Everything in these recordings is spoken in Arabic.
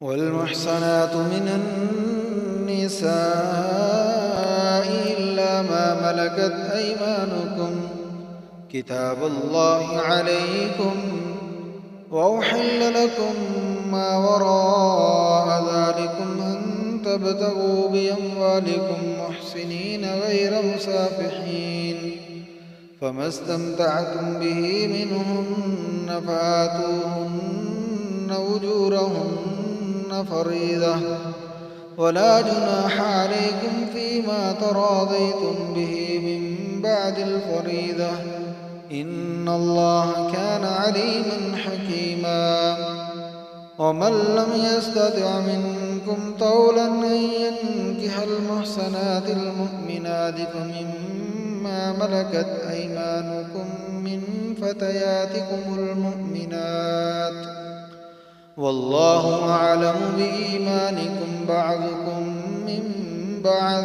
والمحصنات من النساء إلا ما ملكت أيمانكم كتاب الله عليكم، وأحل لكم ما وراء ذلكم أن تبتغوا بأموالكم محسنين غير مسافحين، فما استمتعتم به منهن فآتوهن أجورهن فريضة، ولا جناح عليكم فيما تراضيتم به من بعد الفريضة، إن الله كان عليما حكيما. ومن لم يستطع منكم طولا أن ينكح المحصنات المؤمنات فمما ملكت أيمانكم من فتياتكم المؤمنات، والله أعلم بإيمانكم بعضكم من بعض،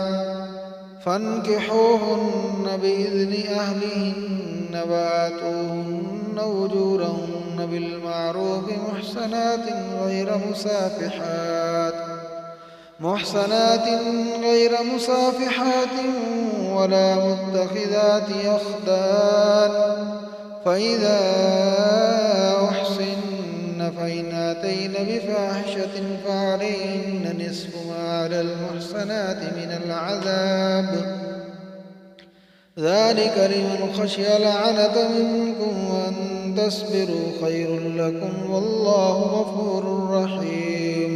فانكحوهن بإذن أهلهن وآتوهن أجورهن بالمعروف محصنات غير مسافحات ولا متخذات أخدان، فإذا أحصن فإن أتين بفاحشة فعليهن نصف ما على المحصنات من العذاب، ذلك لمن خشي العنة منكم، وأن تصبروا خير لكم، والله غفور رحيم.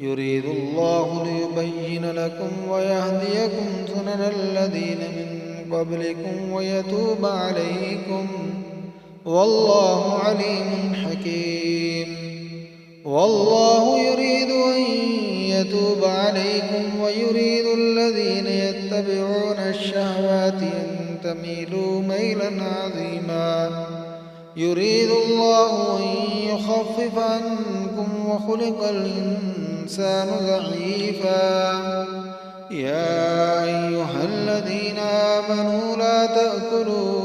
يريد الله ليبين لكم ويهديكم سنن الذين من قبلكم ويتوب عليكم، والله عليم حكيم. والله يريد أن يتوب عليكم ويريد الذين يتبعون الشهوات أن تميلوا ميلا عظيما. يريد الله أن يخفف عنكم وخلق الإنسان ضعيفا. يا أيها الذين آمنوا لا تأكلوا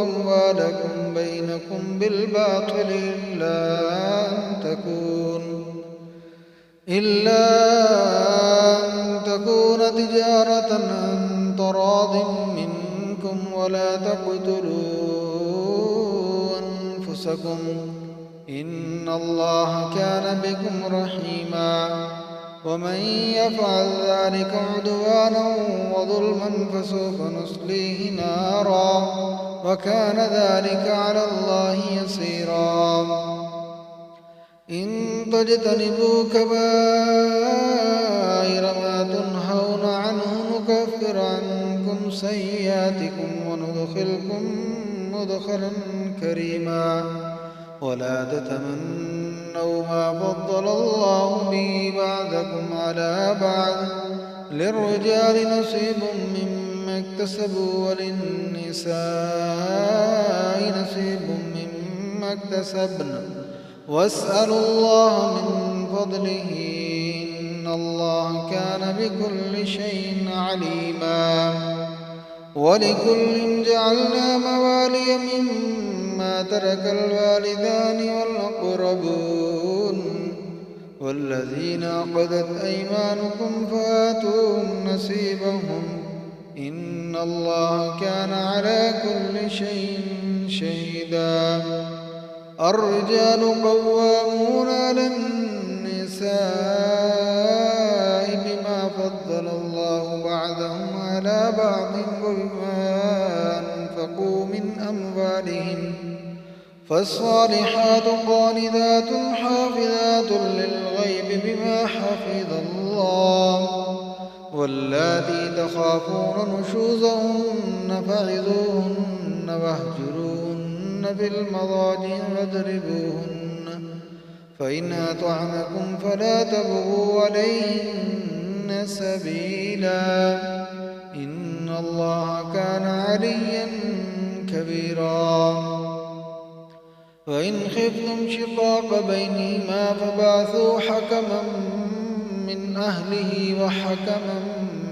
أموالكم بينكم بالباطل إلا أن تكون تجارة عن تراض منكم، ولا تقتلوا أنفسكم، إن الله كان بكم رحيما. ومن يفعل ذلك عدوانا وظلما فسوف نصليه نارا، وكان ذلك على الله يسيرا. إن تجتنبوا كبائر ما تنهون عنه نكفر عنكم سيئاتكم وندخلكم مدخلا كريما. ولا تتمنوا ما فضل الله به بعضكم على بعض، للرجال نصيب مما اكتسبوا وللنساء نصيب مما اكتسبن، واسألوا الله من فضله، إن الله كان بكل شيء عليما. ولكل جعلنا موالي مما ترك الوالدان والأقربون والذين عقدت أيمانكم فآتوهم نصيبهم، إن الله كان على كل شيء شهيدا. الرجال قوامون على النساء بما فضل الله بعضهم على بعض وبما أنفقوا من أموالهم، فالصالحات قانتات حافظات للغيب بما حفظ الله، واللاتي تخافون نشوزهن فعظوهن واهجروهن في المضاجع واضربوهن، فإن أطعنكم فلا تبغوا عليهن سبيلا، إن الله كان عليا كبيرا. وإن خفتم شقاق بينهما فبعثوا حكما من أهله وحكما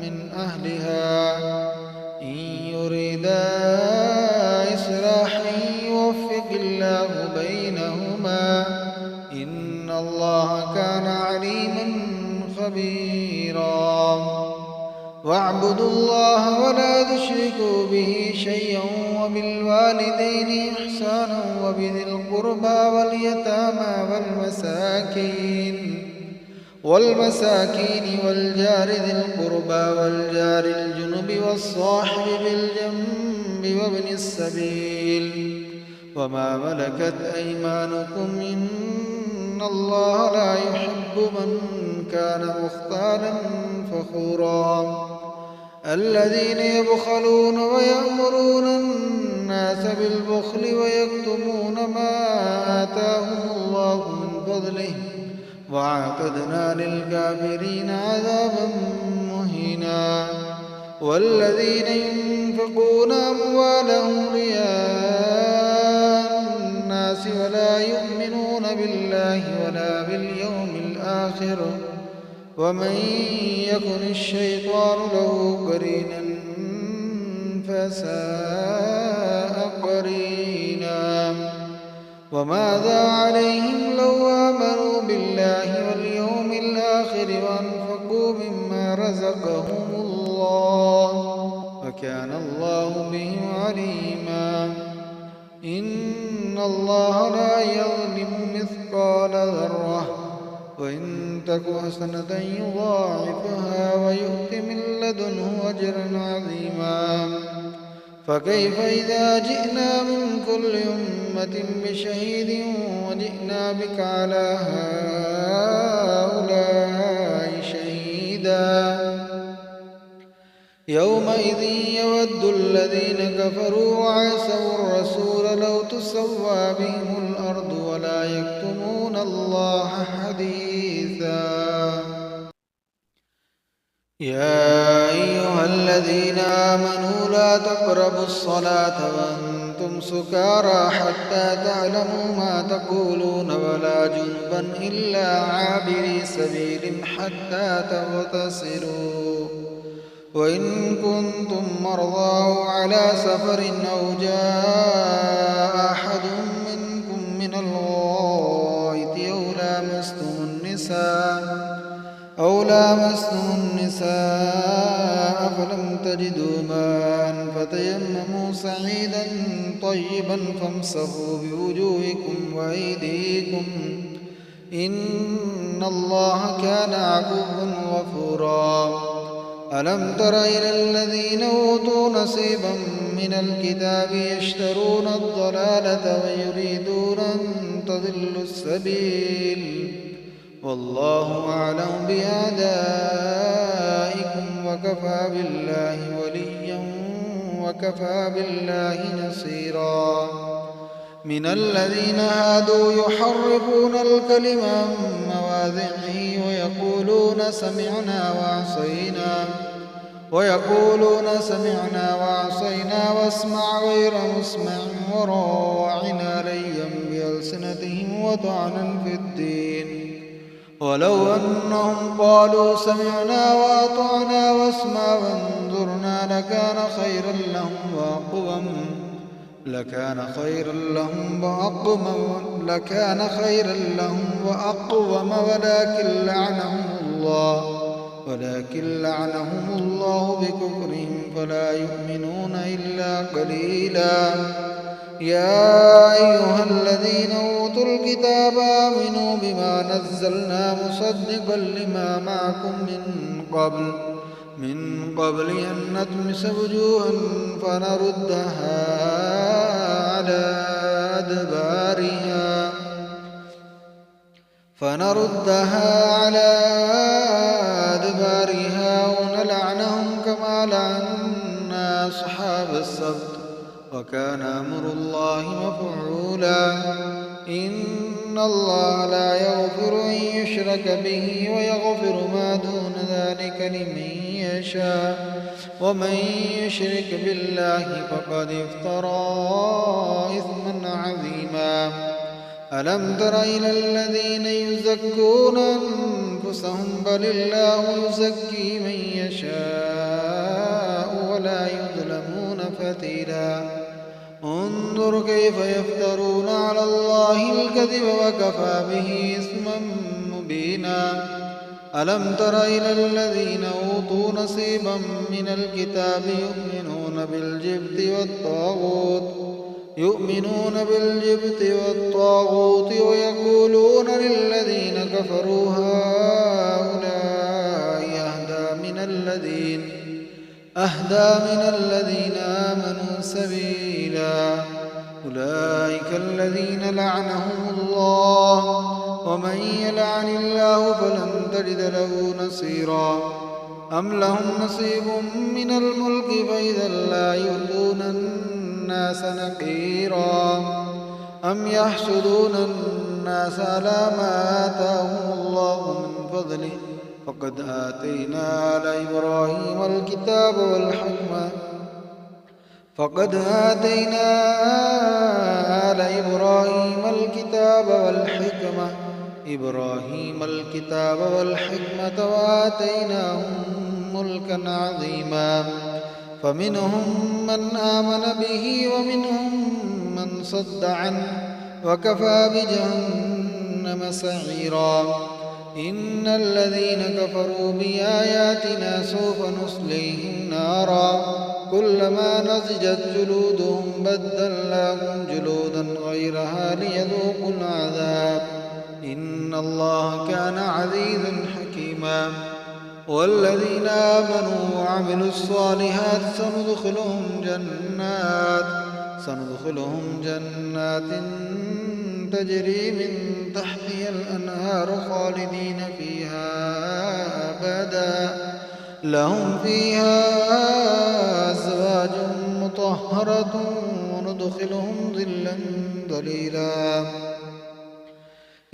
من أهلها، إن يريدا إصلاحا يوفق الله بينهما، إن إن الله كان عليما خبيرا واعبدوا الله ولا تشركوا به شيئا وبالوالدين إحسانا وبذي القربى واليتامى والمساكين والجار ذي القربى والجار الجنب والصاحب بالجنب وابن السبيل وما ملكت أيمانكم إن الله لا يحب من كان مختالا فخورا الذين يبخلون ويأمرون الناس بالبخل ويكتمون ما آتاهم الله من فضله وأعتدنا للكافرين عذابا مهينا والذين ينفقون أموالهم رياء الناس ولا يؤمنون بالله ولا باليوم الآخر ومن يكن الشيطان له قرينا فساء قرينا وماذا عليهم لو آمنوا بالله واليوم الآخر وأنفقوا مما رزقهم الله وكان الله بهم عليما إن الله لا يظلم مثقال ذرة وإن تك حسنة يضاعفها ويؤت من لدنه أجرا عظيما فكيف إذا جئنا من كل أمة بشهيد وجئنا بك على هؤلاء شهيدا يومئذ يود الذين كفروا وعصوا الرسول لو تسوى بهم الأرض ولا يكتمون الله حديثا يا أيها الذين آمنوا لا تقربوا الصلاة وأنتم سكارى حتى تعلموا ما تقولون ولا جنبا إلا عابري سبيل حتى تغتسلوا وإن كنتم مرضى أو على سفر أو جاء أحد منكم من الغائط أو لامستم النساء فلم تجدوا ماء فتيمموا صعيدا طيبا فامسحوا بوجوهكم وأيديكم إن الله كان عفوا غفورا ألم تر إلى الذين أوتوا نصيبا من الكتاب يشترون الضلالة ويريدون أن تضلوا السبيل والله أعلم بأعدائكم وكفى بالله وليا وكفى بالله نصيرا من الذين هادوا يحرفون الكلم عن مواضعه ويقولون سمعنا وعصينا واسمع غير مسمع وراعنا ليا بألسنتهم وطعنا في الدين ولو أنهم قالوا سمعنا وأطعنا واسمع وانظرنا لكان خيرا لهم وأقوم ولكن لعنهم الله بكفرهم فلا يؤمنون إلا قليلا يا أيها الذين أوتوا الكتاب آمنوا بما نزلنا مصدقا لما معكم من قبل أن نطمس وجوها فنردها على أدبارها ونلعنهم كما لعنا أصحاب السبت وكان أمر الله مفعولا إن الله لا يغفر أن يشرك به ويغفر ما دون ذلك لمن يشاء ومن يشرك بالله فقد افترى إثما عظيما ألم تر إلى الذين يزكون أنفسهم بل الله يزكي من يشاء ولا يظلمون فتيلا انظر كيف يفترون على الله الكذب وكفى به إثما مبينا ألم تر إلى الذين أوتوا نصيبا من الكتاب يؤمنون بالجبت والطاغوت ويقولون للذين كفروا هؤلاء أهدى من الذين آمنوا سبيلا أولئك الذين لعنهم الله ومن يلعن الله فلن تجد له نصيرا أم لهم نصيب من الملك فإذا لا يؤتون الناس نقيرا أم يحسدون الناس على ما آتاهم الله من فضله فقد آتينا آل إبراهيم الكتاب والحكمة وآتيناهم ملكا عظيما فمنهم من آمن به ومنهم من صد عنه وكفى بجهنم سعيرا إن الذين كفروا بآياتنا سوف نصليهم نارا كلما نضجت جلودهم بدلناهم جلودا غيرها ليذوقوا العذاب إن الله كان عزيزا حكيما والذين آمنوا وعملوا الصالحات سندخلهم جنات تجري من تحتها الأنهار خالدين فيها أبدا لهم فيها أزواج مطهرة وندخلهم ظلا ظليلا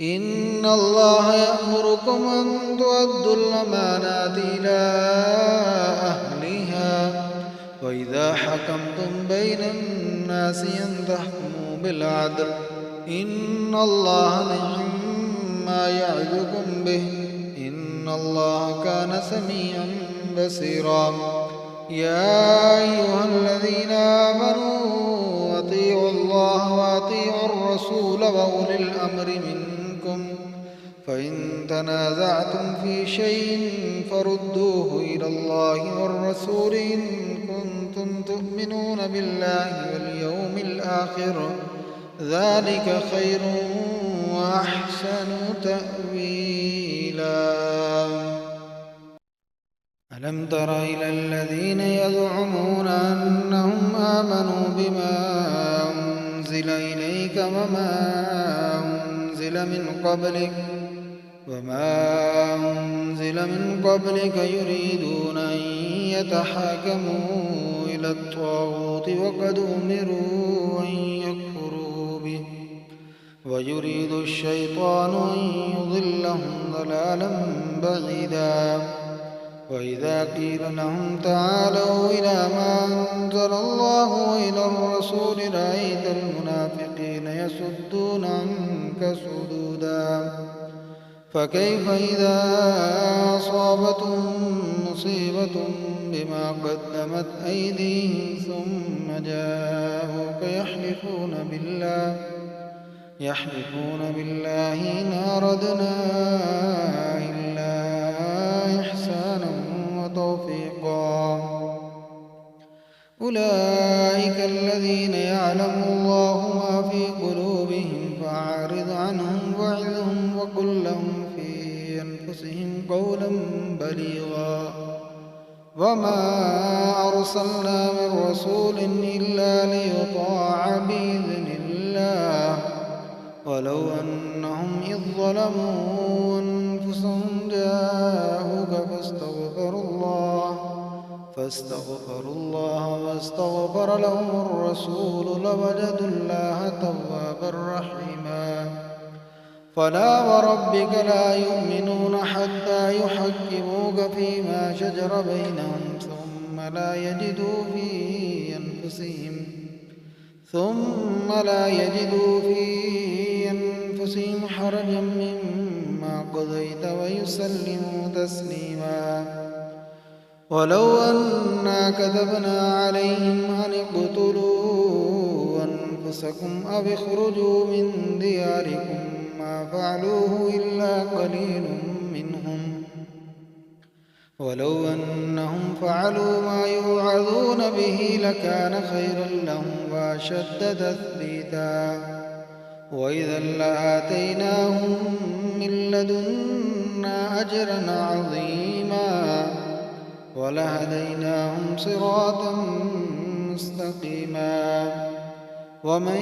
إن الله يأمركم أن تؤدوا الأمانات إلى أهلها وإذا حكمتم بين الناس أن تحكموا بالعدل إن الله نعم ما يعظكم به إن الله كان سميعا بصيرا يا أيها الذين آمنوا أطيعوا الله وأطيعوا الرسول وأولي الأمر منكم فإن تنازعتم في شيء فردوه إلى الله والرسول إن كنتم تؤمنون بالله واليوم الآخر ذلك خير وأحسن تأويلا ألم تر إلى الذين يزعمون أنهم آمنوا بما أنزل إليك وما أنزل من قبلك يريدون أن يتحاكموا إلى الطاغوت وقد أمروا أن يكفروا به ويريد الشيطان أن يضلهم ضلالا بعيدا وإذا قيل لهم تعالوا إلى ما أنزل الله وإلى الرسول رأيت المنافقين يصدون عنك صدودا فكيف إذا أصابتهم مصيبة بما قدمت أيديهم ثم جاءوك يحلفون بالله إن أردنا إلا إحسانا وتوفيقا أولئك الذين يعلم الله ما في قلوبهم فأعرض عنهم وعظهم وقل لهم في أنفسهم قولا بليغا وما أرسلنا من رسول إلا ليطاع بإذن الله ولو أنهم إذ ظلموا أنفسهم جاءوك فاستغفروا الله واستغفر لهم الرسول لوجدوا الله توابا رحيما فلا وربك لا يؤمنون حتى يحكموك فيما شجر بينهم ثم لا يجدوا في أنفسهم حرجا مما قضيت ويسلموا تسليما ولو أنا كتبنا عليهم أن أنفسكم أو اخرجوا من دياركم ما فعلوه إلا قليل منهم ولو أنهم فعلوا ما يوعظون به لكان خيرا لهم وأشد تثبيتا وإذا لآتيناهم من لدنا أجرا عظيما ولهديناهم صراطا مستقيما ومن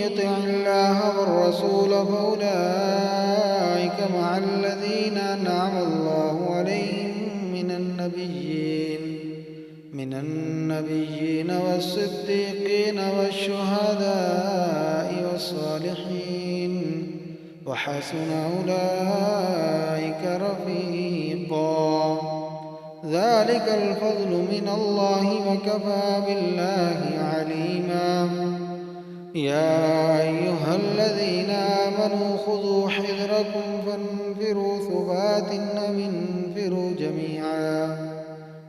يطع الله والرسول فأولئك مع الذين أنعم الله عليهم من النبيين والصديقين والشهداء والصالحين وحسن أولئك رفيقا ذلك الفضل من الله وكفى بالله عليما يا أيها الذين آمنوا خذوا حذركم فانفروا ثبات أو انفروا جميعا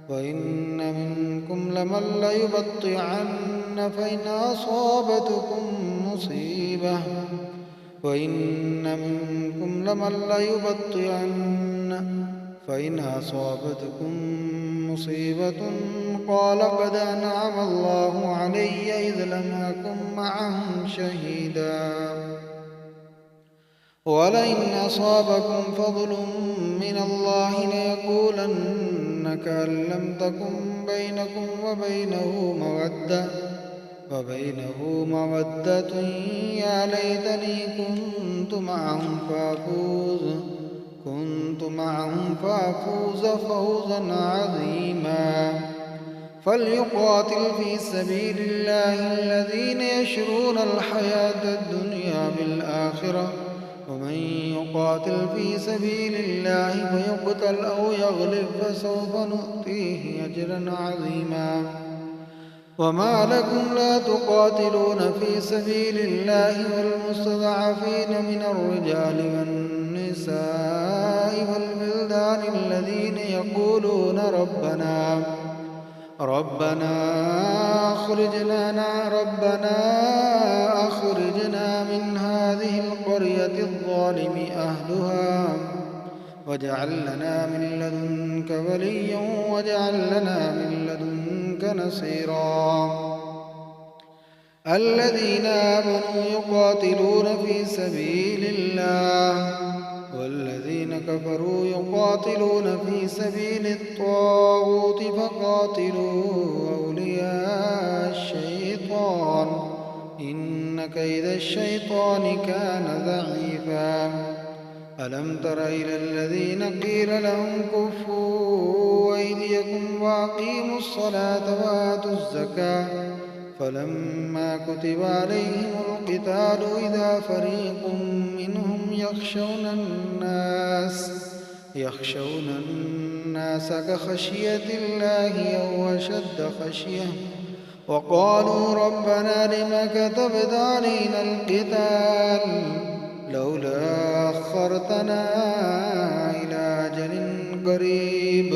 وإن منكم لمن ليبطئن فإن أصابتكم مصيبة قال قد أنعم الله علي إذ لم أكن معهم شهيدا ولئن أصابكم فضل من الله ليقولن كأن لم تكن بينكم وبينه مودة يا ليتني كنت معهم فأفوز فوزا عظيما فليقاتل في سبيل الله الذين يشرون الحياة الدنيا بالآخرة ومن يقاتل في سبيل الله فيقتل أو يغلب فسوف نؤتيه أجرا عظيما وما لكم لا تقاتلون في سبيل الله والمستضعفين من الرجال والنساء والبلدان الذين يقولون ربنا أخرجنا من هذه القرية الظالم أهلها واجعل لنا من لدنك وليا واجعل لنا من لدنك نصيرا الذين آمنوا يقاتلون في سبيل الله والذين كفروا يقاتلون في سبيل الطاغوت فقاتلوا أولياء الشيطان إن كيد الشيطان كان ضعيفا ألم تر إلى الذين قيل لهم كفوا أيديكم وأقيموا الصلاة وآتوا الزكاة فلما كتب عليهم القتال إذا فريق منهم يخشون الناس كخشية الله أو أشد خشية وقالوا ربنا لم كتبت علينا القتال لولا أخرتنا إلى أجل قريب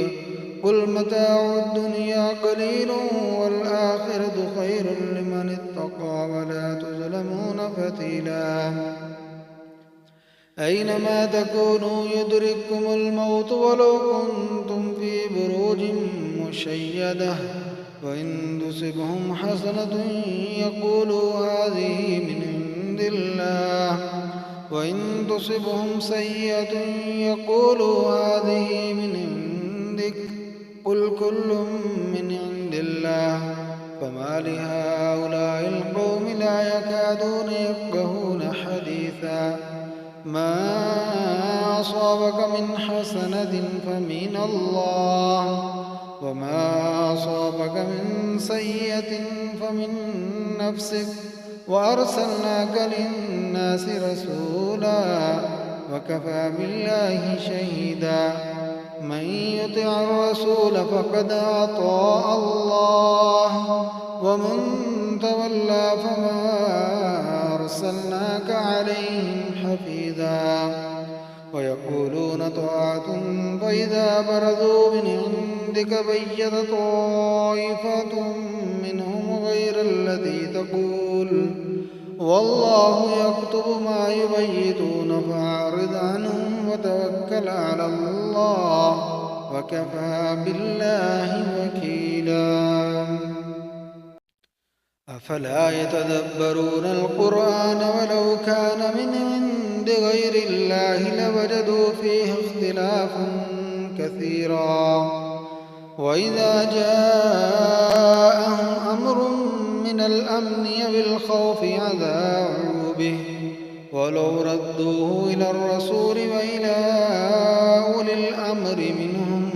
قل متاع الدنيا قليل والآخرة خير لمن اتقى ولا تظلمون فتيلا أينما تكونوا يدرككم الموت ولو كنتم في بروج مشيدة وإن تصبهم حسنة يقولوا هذه من عند الله وإن تصبهم سيئة يقولوا هذه من عندك قل كل من عند الله فما لهؤلاء القوم لا يكادون يفقهون حديثا ما أصابك من حسنة فمن الله وما أصابك من سيئة فمن نفسك وأرسلناك للناس رسولا وكفى بالله شهيدا من يطع الرسول فقد أطاع الله ومن تولى فما أرسلناك عليهم حفيظا ويقولون طاعة فإذا برزوا من عندك بيت طائفة منهم غير الذي تقول والله يكتب ما يبيتون فأعرض عنهم وتوكل على الله وكفى بالله وكيلا أفلا يتدبرون القرآن ولو كان من عند غير الله لوجدوا فيه اختلافا كثيرا وإذا جاءهم أمر من الأمن بالخوف أذاعوا به ولو ردوه إلى الرسول وإلى أولي الأمر منهم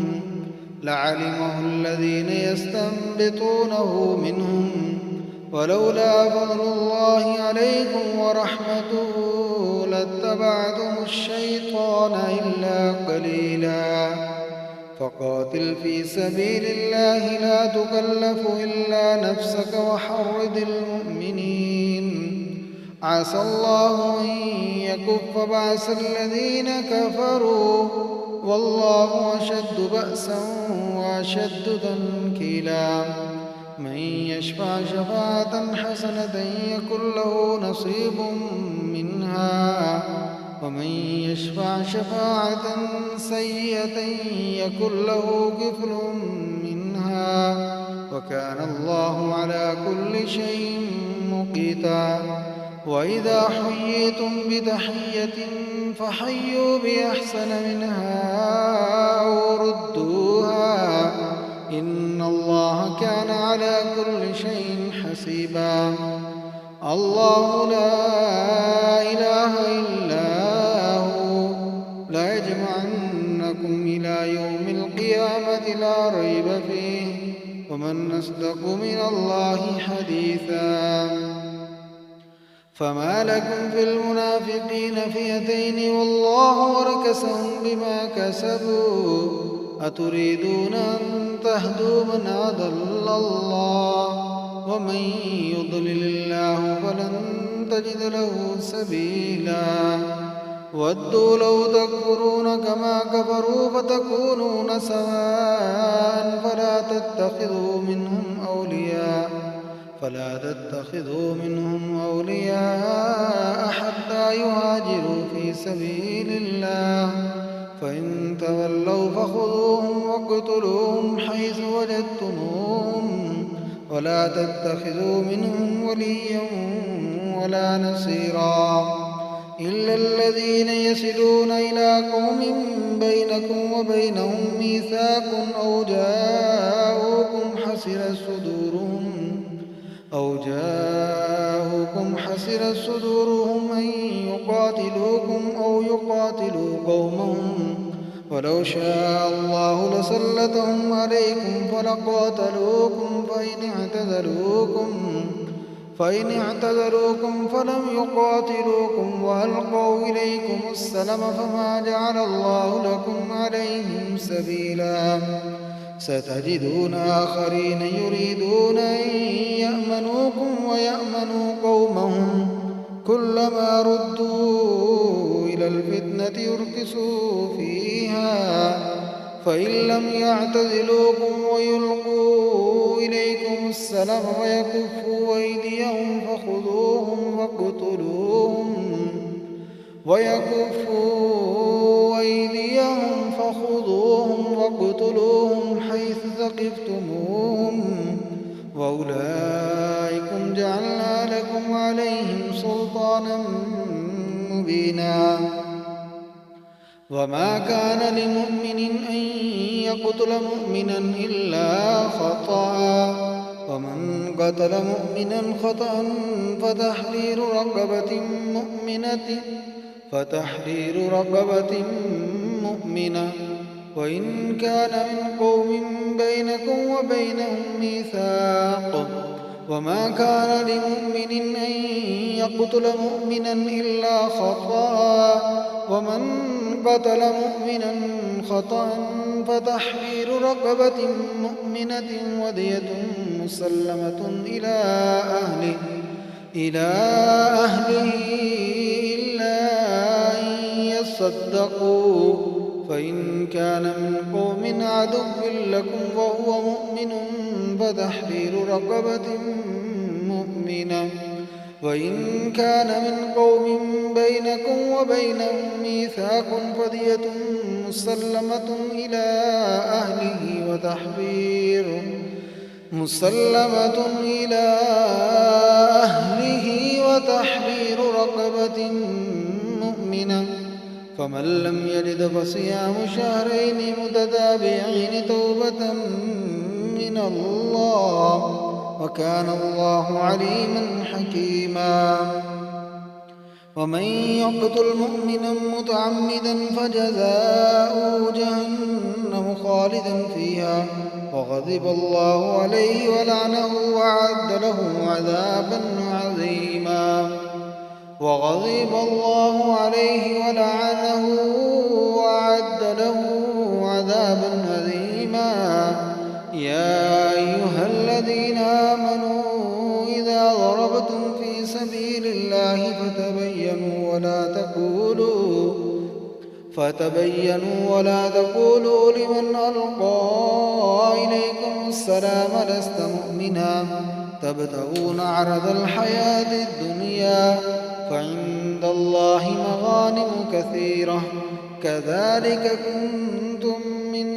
لعلمه الذين يستنبطونه منهم ولولا فضل الله عليكم ورحمته لاتبعتم الشيطان إلا قليلا فقاتل في سبيل الله لا تكلف إلا نفسك وحرض المؤمنين عسى الله أن يكف بأس الذين كفروا والله أشد بأسا وأشد تنكيلا من يشفع شفاعة حسنة يكن له نصيب منها ومن يشفع شفاعة سيئة يكن له كفل منها وكان الله على كل شيء مقيتا وإذا حييتم بتحية فحيوا بأحسن منها أو ردوها إن الله كان على كل شيء حسيبا الله لا إله إلا هو لا يجمعنكم إلى يوم القيامة لا ريب فيه ومن أصدق من الله حديثا فما لكم في المنافقين فئتين والله أركسهم بما كسبوا أتريدون أن تهدوا من أضل الله ومن يضلل الله فلن تجد له سبيلا ودوا لو تكفرون كما كفروا فتكونون سواء فلا تتخذوا منهم أولياء حتى يهاجروا في سبيل الله فإن تولوا فخذوهم واقتلوهم حيث وجدتموهم ولا تتخذوا منهم وليا ولا نصيرا إلا الذين يصلون إلى قوم بينكم وبينهم ميثاق أو جاءوكم حصرت صدورهم أن يقاتلوكم أو يقاتلوا قومهم ولو شاء الله لسلطهم عليكم فلقاتلوكم فإن اعتذروكم فلم يقاتلوكم وألقوا إليكم السلم فما جعل الله لكم عليهم سبيلا ستجدون آخرين يريدون أن يأمنوكم ويأمنوا قومهم كلما ردوا إلى الفتنة يركسوا فيها فإن لم يعتزلوكم ويلقوا إليكم السلم ويكفوا أيديهم فخذوهم واقتلوهم حيث ثقفتموهم وأولئكم جعلنا لكم عليهم سلطانا مبينا وما كان لمؤمن أن يقتل مؤمنا إلا خطأ ومن قتل مؤمنا خطأ فتحرير رقبة مؤمنة وإن كان من قوم بينكم وبينهم ميثاق وما كان لمؤمن أن يقتل مؤمنا إلا خطأ ومن قتل مؤمنا خطأ فتحرير رقبة مؤمنة ودية مسلمة إلى أهله إلا أن يصدقوا فإن كان من قوم عدو لكم وهو مؤمن فتحرير رقبة مؤمنة وإن كان من قوم بينكم وبينهم ميثاق فدية مسلمة إلى أهله وتحرير رقبة مؤمنة، فمن لم يجد فصيام شهرين متتابعين توبة من الله، وكان الله عليما حكيما. ومن يقتل مؤمنا متعمدا فجزاؤه جهنم خالدا فيها وغضب الله عليه ولعنه وأعد له عذابا عظيما. يا أيها الذين آمنوا إذا ضربتم في سبيل الله فتبينوا ولا تقولوا لمن ألقى إليكم السلام لست مؤمنا تبتغون عرض الحياة الدنيا فعند الله مغانم كثيرة كذلك كنتم من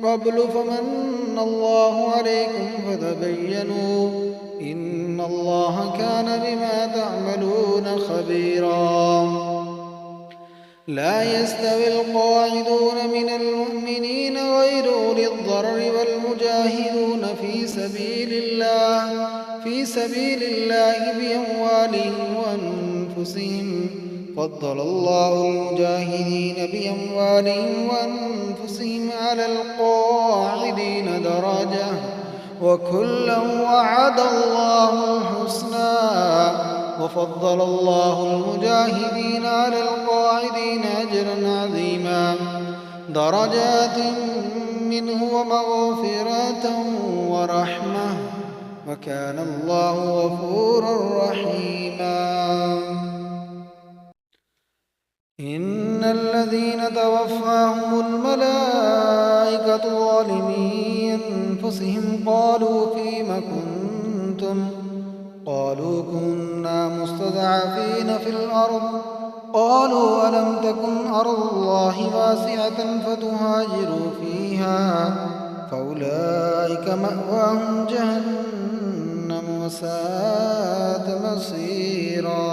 قبل فمن الله عليكم فتبينوا إن الله كان بما تعملون خبيرا. لا يستوي القاعدون من المؤمنين غير أولي الضرر والمجاهدون في سبيل الله بأموالهم وأنفسهم فضل الله المجاهدين بأموالهم وأنفسهم على القاعدين درجة وكلا وعد الله الحسنى وفضل الله المجاهدين على القاعدين أجرا عظيما درجات منه ومغفرة ورحمة وكان الله غفورا رحيما. إن الذين توفاهم الملائكة ظالمي أنفسهم قالوا فيم كنتم قالوا كنا مستضعفين في الأرض قالوا ألم تكن أرض الله واسعة فتهاجروا فيها فأولئك مأواهم جهنم وساءت مصيرا.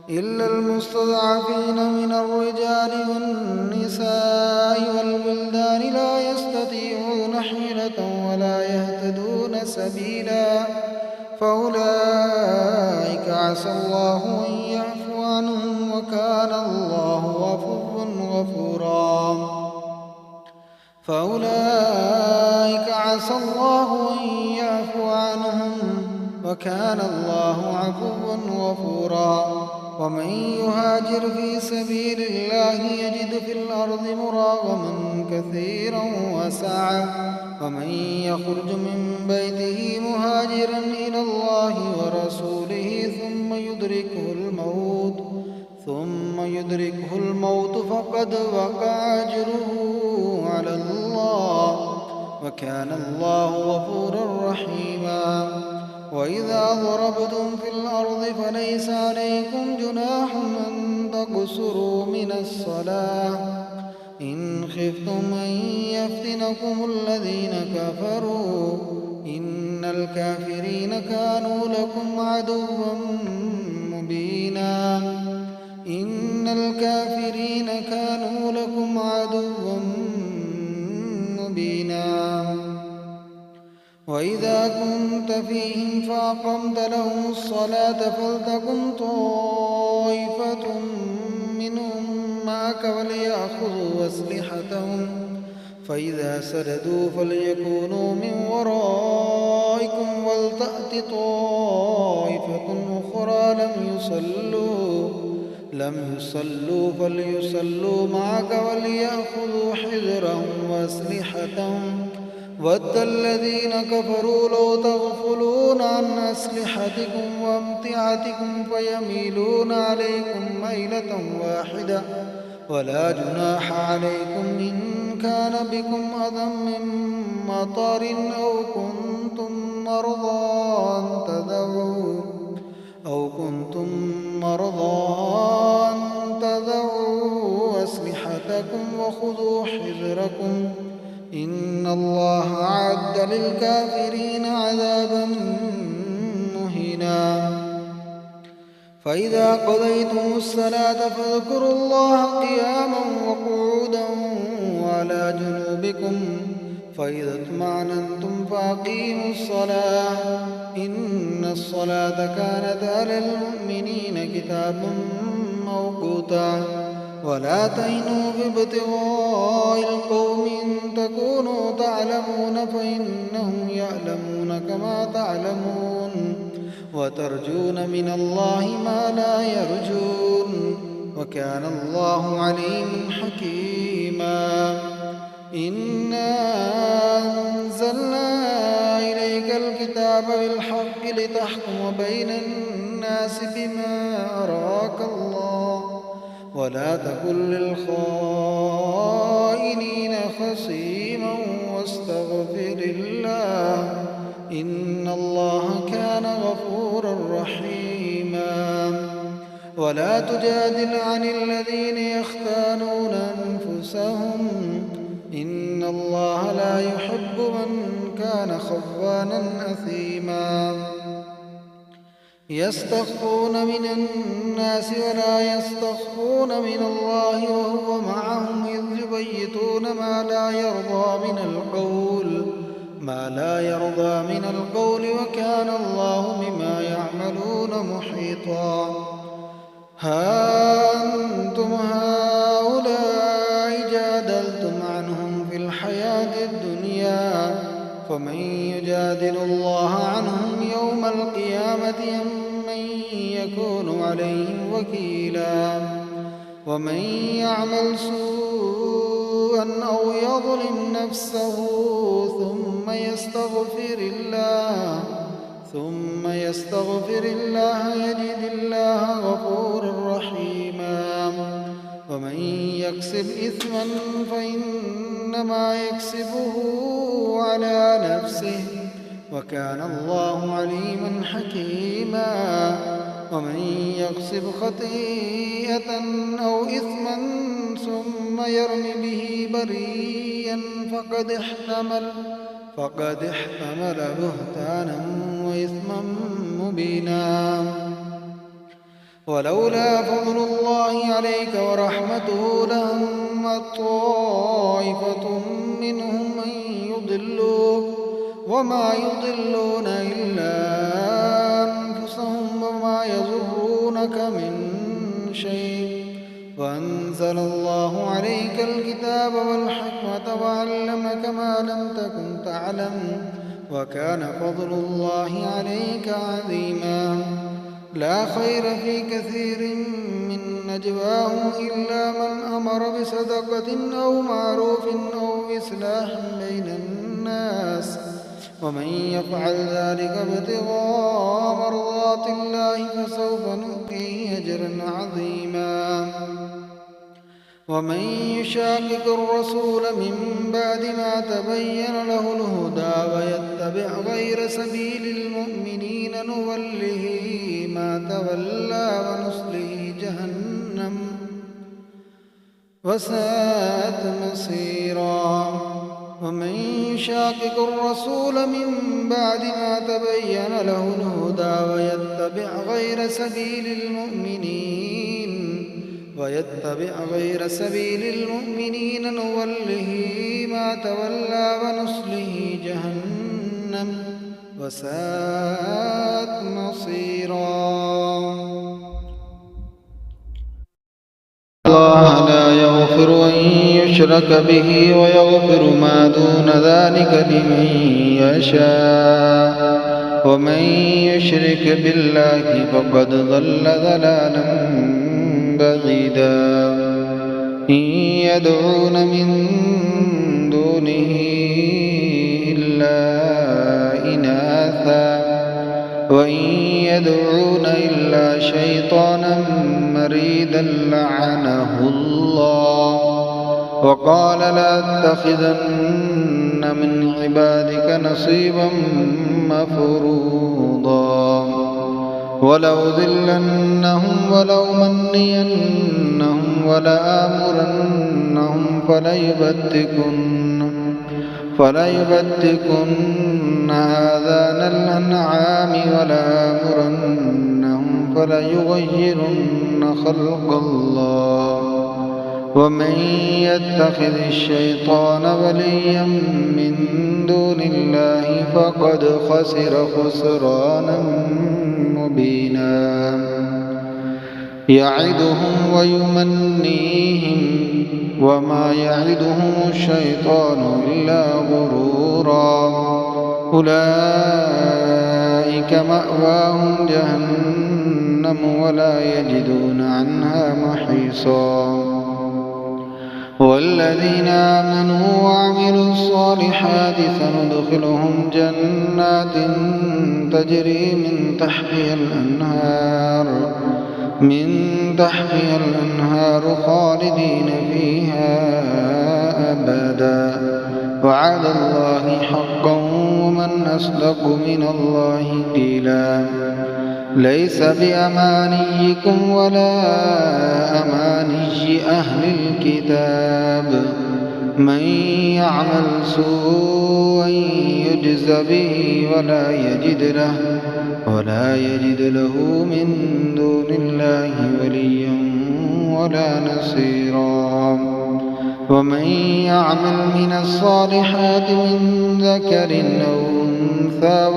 إلا المستضعفين من الرجال والنساء والولدان لا يستطيعون حيلة ولا يهتدون سبيلا فأولئك عسى الله أن يعفو عنهم وكان الله غفورا غفورا. فأولئك عسى الله أن يعفو عنهم وكان الله عفوا غفورا. ومن يهاجر في سبيل الله يجد في الأرض مراغما كثيرا وسعة ومن يخرج من بيته مهاجرا إلى الله ورسوله ثم يدركه الموت فقد وقع أجره على الله وكان الله غفورا رحيما. وإذا ضربتم في الأرض فليس عليكم جناح أن تقصروا من الصلاة إن خفتم أن يفتنكم الذين كفروا إن الكافرين كانوا لكم عدوا مبينا. وإذا كنت فيهم فأقمت لهم الصلاة فلتقم طائفة منهم معك وليأخذوا أسلحتهم فإذا سجدوا فليكونوا من ورائكم ولتأت طائفة أخرى لم يصلوا فليصلوا معك وليأخذوا حذرهم وأسلحتهم ود الذين كفروا لو تغفلون عن أسلحتكم وأمتعتكم فيميلون عليكم ميلة واحدة ولا جناح عليكم إن كان بكم أذى من مطر أو كنتم مرضى أو كنتم مرضى أن تضعوا أسلحتكم وخذوا حذركم إن الله أعد للكافرين عذابا مهينا فإذا قضيتم الصلاة فاذكروا الله قياما وقعودا وعلى جنوبكم فإذا اطمأننتم فأقيموا الصلاة إن الصلاة كانت على المؤمنين كتابا موقوتا ولا تهنوا في ابتغاء القوم إن تكونوا تعلمون فإنهم يعلمون كما تعلمون وترجون من الله ما لا يرجون وكان الله عليما حكيما إنا أنزلنا إليك الكتاب بالحق لتحكم بين الناس بما أراك الله ولا تكن للخائنين خصيما واستغفر الله إن الله كان غفورا رحيما ولا تجادل عن الذين يختانون أنفسهم إن الله لا يحب من كان خوانا أثيما يستخفون من الناس ولا يستخفون من الله وهو معهم إذ يبيتون ما لا يرضى من القول وكان الله بما يعملون محيطا ها أنتم هؤلاء جادلتم عنهم في الحياة الدنيا فمن يجادل الله عنهم يوم القيامة أم من يكون عليهم وكيلا ومن يعمل سوءا أو يظلم نفسه ثم يستغفر الله يجد الله غفورا رحيما ومن يكسب إثما فإنما يكسبه على نفسه وكان الله عليما حكيما ومن يكسب خطيئة أو إثما ثم يرم به بريئا فقد احتمل بهتانا وإثما مبينا ولولا فضل الله عليك ورحمته لهمت طائفة منهم أن يضلوك وما يضلون إلا أنفسهم وما يضرونك من شيء وأنزل الله عليك الكتاب والحكمة وعلمك ما لم تكن تعلم وكان فضل الله عليك عظيما لا خير في كثير من نجواهم إلا من أمر بصدقة أو معروف أو إصلاح بين الناس ومن يفعل ذلك ابتغاء مرضات الله فسوف نؤتيه أجرا عظيما ومن يشاقق الرسول من بعد ما تبين له الهدى ويتبع غير سبيل المؤمنين نوله ما تولى ونصله جهنم وساءت مصيرا ومن يشاقق الرسول من بعد ما تبين له الهدى ويتبع غير سبيل المؤمنين نوله ما تولى ونصله جهنم وساءت مصيرا الله لا يغفر أن يشرك به ويغفر ما دون ذلك لمن يشاء ومن يشرك بالله فقد ضل ضلالا بعيدا إن يدعون من دونه إلا إناثا وإن يدعون إلا شيطانا مريدا لعنه الله وقال لأتخذن من عبادك نصيبا مفروضا ولأضلنهم ولأمنينهم ولآمرنهم فليبتكن آذان الأنعام ولآمرنهم فليغيرن خلق الله ومن يتخذ الشيطان وليا من دون الله فقد خسر خسرانا مبينا يعدهم ويمنيهم وما يعدهم الشيطان إلا غرورا أولئك مأواهم جهنم ولا يجدون عنها محيصا والذين آمنوا وعملوا الصالحات سندخلهم جنات تجري من تحتها الأنهار خالدين فيها أبدا وعد الله حقا ومن أصدق من الله قيلا ليس بأمانيكم ولا أماني أهل الكتاب من يعمل سوءا يجز به ولا يجد له من دون الله وليا ولا نصيرا ومن يعمل من الصالحات من ذكر أو أنثى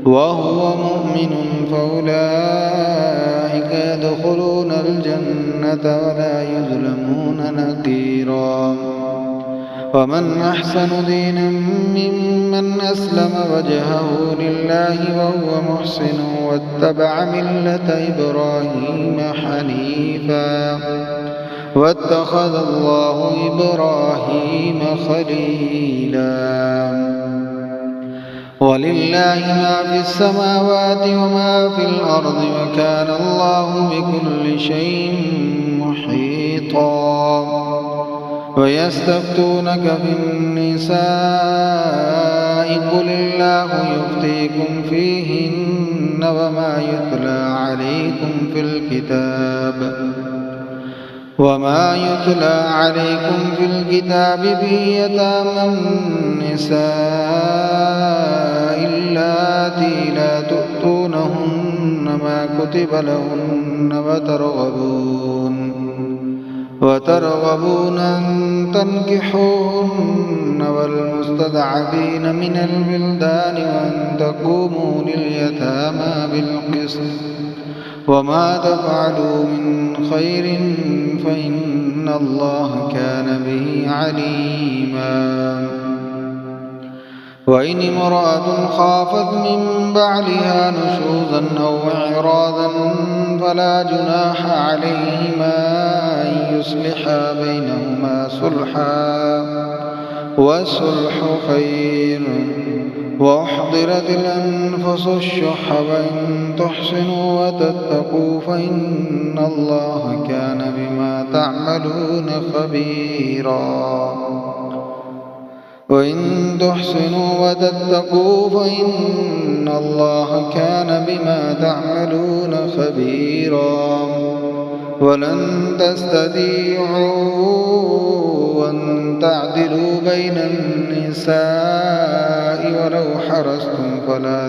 وهو مؤمن فأولئك يدخلون الجنة ولا يظلمون نقيرا ومن أحسن دينا ممن أسلم وجهه لله وهو محسن واتبع ملة إبراهيم حنيفا واتخذ الله إبراهيم خليلا ولله ما في السماوات وما في الأرض وكان الله بكل شيء محيطا ويستفتونك في النساء قل الله يفتيكم فيهن وما يتلى عليكم في الكتاب في يتامى النساء اللاتي لا تؤتونهن ما كتب لهن وترغبون أن تنكحوهن والمستضعفين من الولدان وأن تقوموا لليتامى بالقسط وما تفعلوا من خير فإن الله كان به عليما وإن امرأة خافت من بعلها نشوزا أو إعراضا فلا جناح عليهما أن يصلحا بينهما صلحا والصلح خير وأحضرت الأنفس الشح وإن تحسنوا وتتقوا فإن الله كان بما تعملون خبيرا ولن تستطيعوا أن تعدلوا بين النساء ولو حرصتم فلا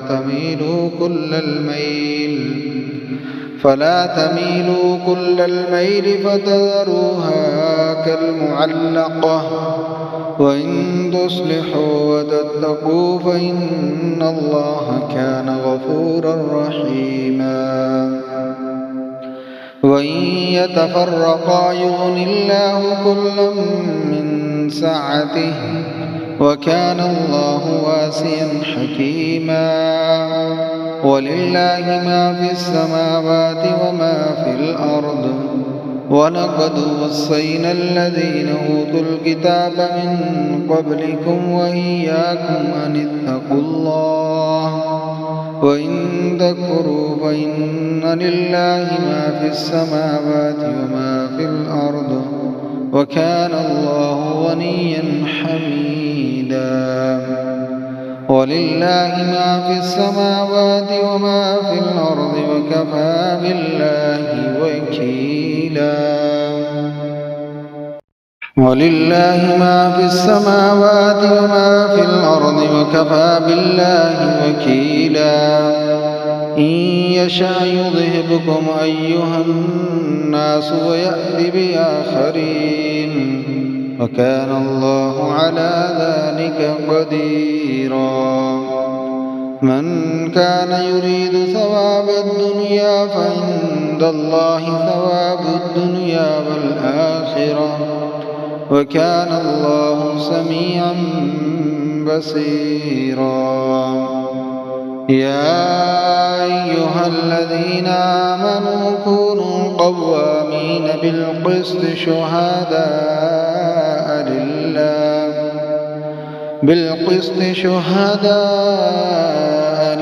تميلوا كل الميل فتذروها كالمعلقة وإن تصلحوا وتتقوا فإن الله كان غفورا رحيما وإن يتفرقا يغن الله كلا من سعته وكان الله واسعا حكيما ولله ما في السماوات وما في الأرض ولقد وصينا الذين أوتوا الكتاب من قبلكم وإياكم أن اتقوا الله وإن تكفروا فإن لله ما في السماوات وما في الأرض وكان الله غنيا حميدا ولله ما في السماوات وما في الأرض وكفى بالله وكيلا ولله ما في السماوات وما في الأرض وكفى بالله وكيلا إن يشاء يذهبكم أيها الناس ويأتي بآخرين وكان الله على ذلك قديرا من كان يريد ثواب الدنيا فعند الله ثواب الدنيا والآخرة وكان الله سميعا بصيرا يا أيها الذين آمنوا كونوا قوامين بالقسط شهداء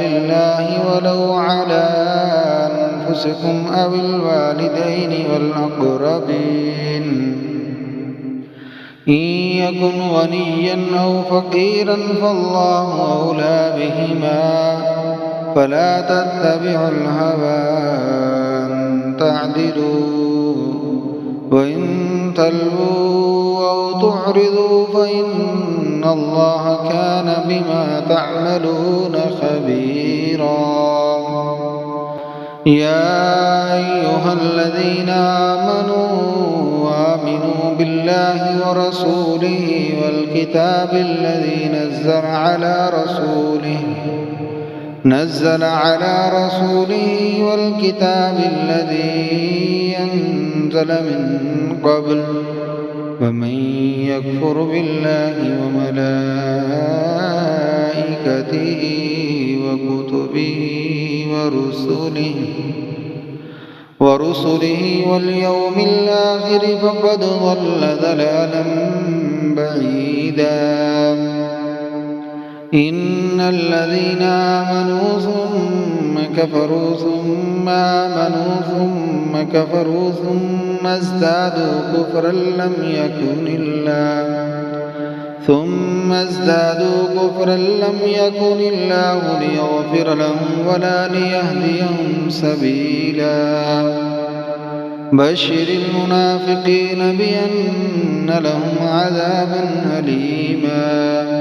لله ولو على أنفسكم أو الوالدين والأقربين إن يكن غنيا أو فقيرا فالله أولى بهما فلا تتبعوا الهوى أن تعدلوا وإن تلووا أو تعرضوا فإن الله كان بما تعملون خبيرا يا أيها الذين آمنوا بالله ورسوله والكتاب الذي نزل على رسوله والكتاب الذي أنزل من قبل ومن يكفر بالله وملائكته وكتبه ورسله واليوم الآخر فقد ضل ضلالا بعيدا إن الذين آمنوا ثم كفروا ثم آمنوا ثم كفروا ثم ازدادوا كفرا لم يكن الله ليغفر لهم ولا ليهديهم سبيلا بشر المنافقين بأن لهم عذابا أليما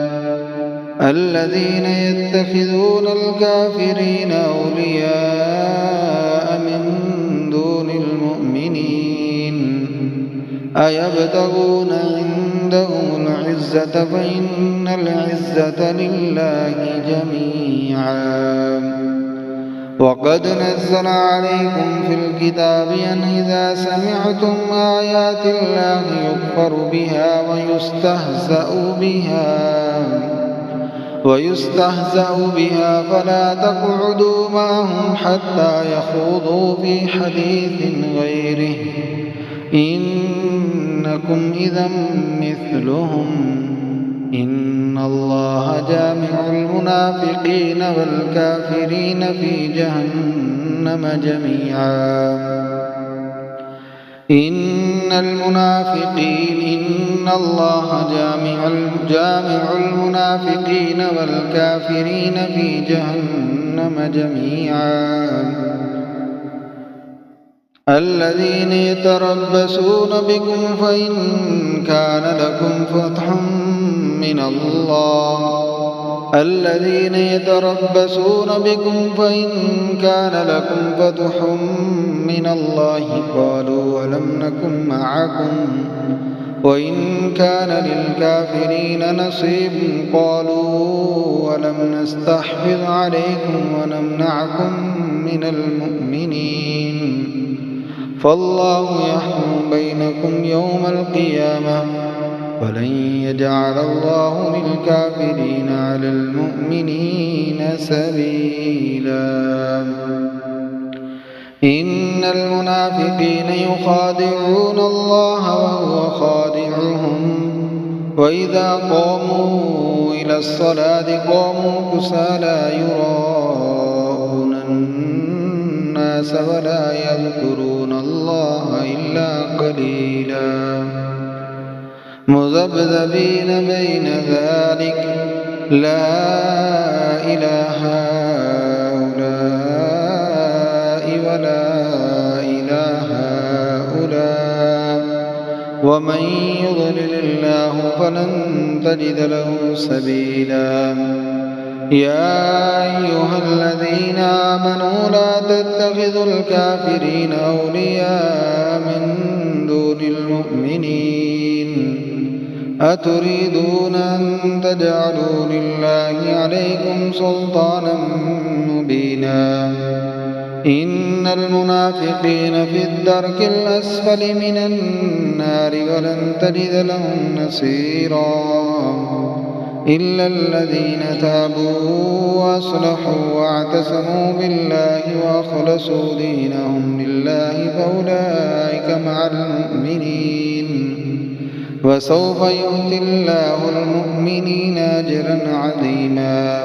الذين يتخذون الكافرين أولياء من دون المؤمنين أيبتغون عندهم العزة فإن العزة لله جميعا وقد نزل عليكم في الكتاب أن إذا سمعتم آيات الله يكفر بها ويستهزأ بها فلا تقعدوا معهم حتى يخوضوا في حديث غيره إنكم إذا مثلهم إن الله جامع المنافقين والكافرين في جهنم جميعا إن الله جامع المنافقين والكافرين في جهنم جميعا الذين يتربصون بكم فإن كان لكم فتح من الله قالوا ولم نكن معكم وإن كان للكافرين نصيب قالوا ولم نستحفظ عليكم ونمنعكم من المؤمنين فالله يحكم بينكم يوم القيامة ولن يجعل الله للكافرين على المؤمنين سبيلا إن المنافقين يخادعون الله وهو خادعهم وإذا قاموا إلى الصلاة قاموا كسالى يراءون الناس ولا يذكرون الله إلا قليلا مذبذبين بين ذلك لا إله هؤلاء ولا إله هؤلاء ومن يضلل الله فلن تجد له سبيلا يا أيها الذين آمنوا لا تتخذوا الكافرين أولياء من دون المؤمنين أتريدون أن تجعلوا لله عليكم سلطانا مبينا إن المنافقين في الدرك الأسفل من النار ولن تجد لهم نصيرا إلا الذين تابوا وأصلحوا واعتصموا بالله وأخلصوا دينهم لله فأولئك مع المؤمنين وسوف يؤتي الله المؤمنين أجرا عظيما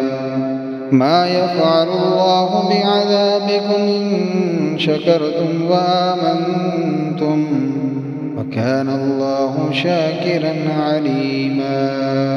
ما يفعل الله بعذابكم إن شكرتم وآمنتم وكان الله شاكرا عليما